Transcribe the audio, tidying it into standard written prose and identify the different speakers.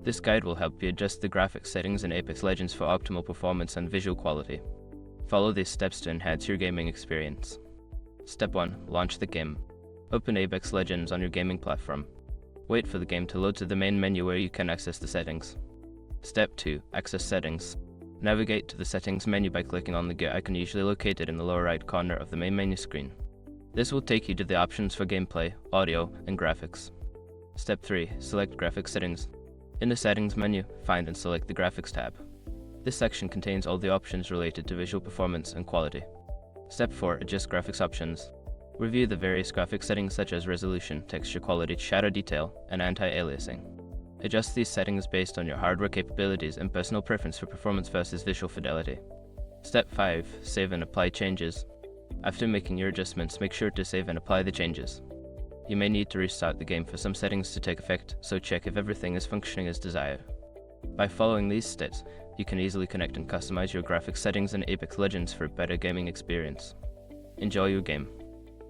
Speaker 1: This guide will help you adjust the graphics settings in Apex Legends for optimal performance and visual quality. Follow these steps to enhance your gaming experience. Step 1. Launch the game. Open Apex Legends on your gaming platform. Wait for the game to load to the main menu where you can access the settings. Step 2. Access settings. Navigate to the settings menu by clicking on the gear icon usually located in the lower right corner of the main menu screen. This will take you to the options for gameplay, audio, and graphics. Step 3. Select graphics settings. In the settings menu, find and select the graphics tab. This section contains all the options related to visual performance and quality. Step 4. Adjust graphics options. Review the various graphics settings such as resolution, texture quality, shadow detail, and anti-aliasing. Adjust these settings based on your hardware capabilities and personal preference for performance versus visual fidelity. Step 5. Save and apply changes. After making your adjustments, make sure to save and apply the changes. You may need to restart the game for some settings to take effect, so check if everything is functioning as desired. By following these steps, you can easily connect and customize your graphics settings in Apex Legends for a better gaming experience. Enjoy your game.